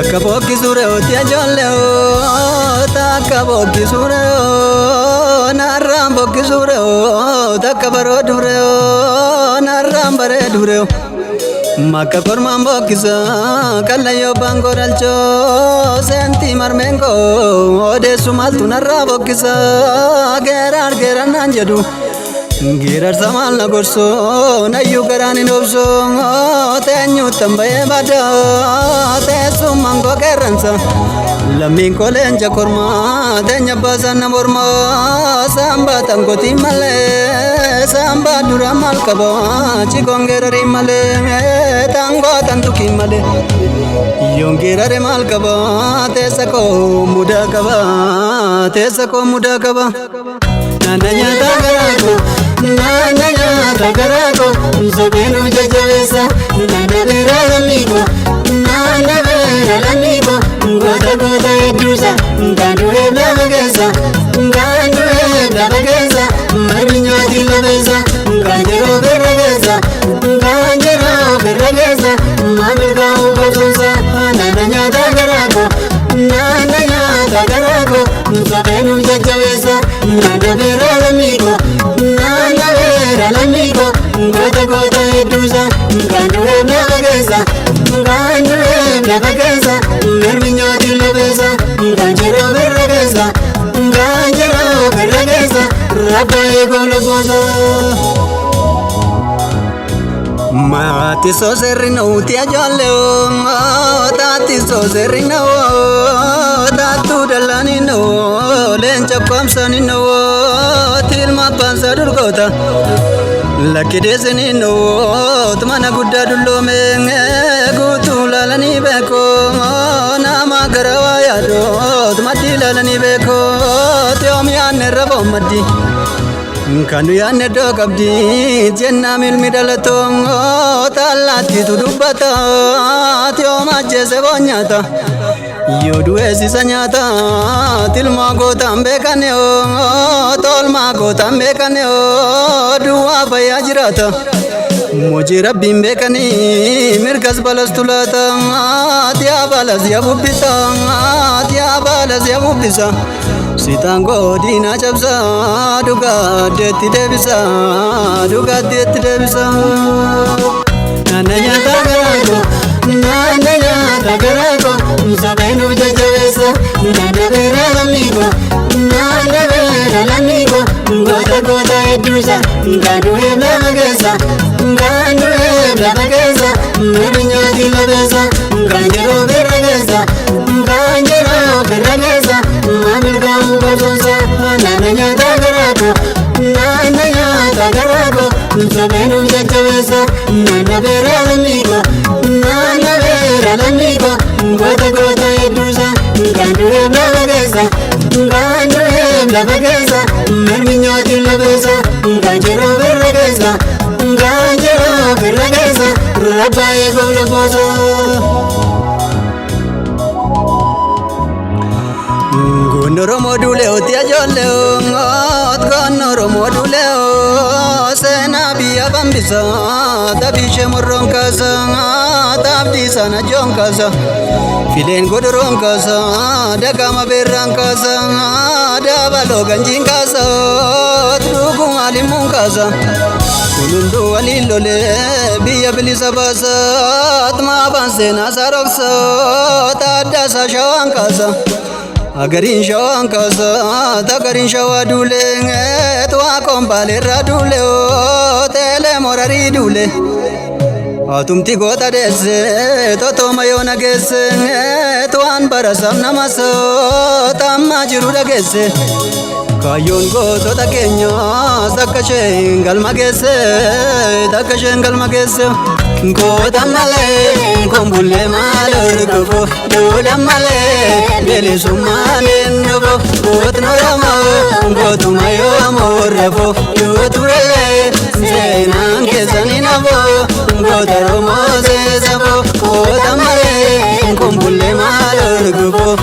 Takka bokki sure oti ajolle o takka bokki sure o narram bokki sure o takka baro dure o narram bare dure o makka korman bokkisa kallayo bango dalcho senti marmengo odesu maltu narra bokkisa gerar nanjedu Girar samal na gorso na yugarani nobso tenyu tambaye bada tesu mango keransa lamin kolenja korma tenya basan morma samba tangoti male samba duramal kabo chigongere male tango tantuki male yongere mal kabo tesako muda kaba nananya tagarako nananya tagarako zobenu jajavesa nanavera amigo nanavera amigo goda edusa ngandure navagesa marinya dilavesa ngajero veragesa mamega ugosa nananya tagarako zobenu jajavesa nanavera amigo goda edusa ngandure navagesa marinya dilavesa ngajero veragesa rabaye gologosa Mati so serino uti ajolle o tati so serino tatu dalani no lencha komsani no tilma pansa durgota lakideseni no tmana gudda dullome gutu lalani beko nama garawa yado tmati lalani beko tyomi anne rabo maddi Kanu yanne do kabdi jenna mil midalaton talati tudubata tyo majese bonyata yodu esi sanyata tilma go tambe kaneo tolma go tambe kaneo duwa bayajrata muji rabbim bekani mirgas balastulata tya balas yabubisa Sitango dina chabsa duga detti debisa nananya tagarako zabenu jajavesa nanavera amigo goda edusa ngandure navagesa marinya dilavesa ngajero veragesa mamega ugosa nananya tagarako zabenu jajavesa nanavera amigo goda edusa ngandure navagesa marinya dilavesa ngajero veragesa rabaye gologosa Gonoro module oti ajolle gonoro module sena biya bambisa tabishe morronkasa tabdisa na jonkasa filen godoronkasa dagama berrankasa dabalo ganjinkasa trugu alimunkasa kulundu alilole biya bilisa basa atma bansena saroksa tadasa shawankasa Agarin shawan kasa tagarin shawa dule twa kompale radule o tele morari dule atumti gota desse toto mayona gesse twan barasam namaso tamma jiruda gesse kayon goto takenya sakashengal magesse Goda male kombulle malor gofo doda male dele sumale nobo gotno ramo gotumayo amorrefo yoturele zenan kesani nabo godaro mose sabo goda male kombulle malor gofo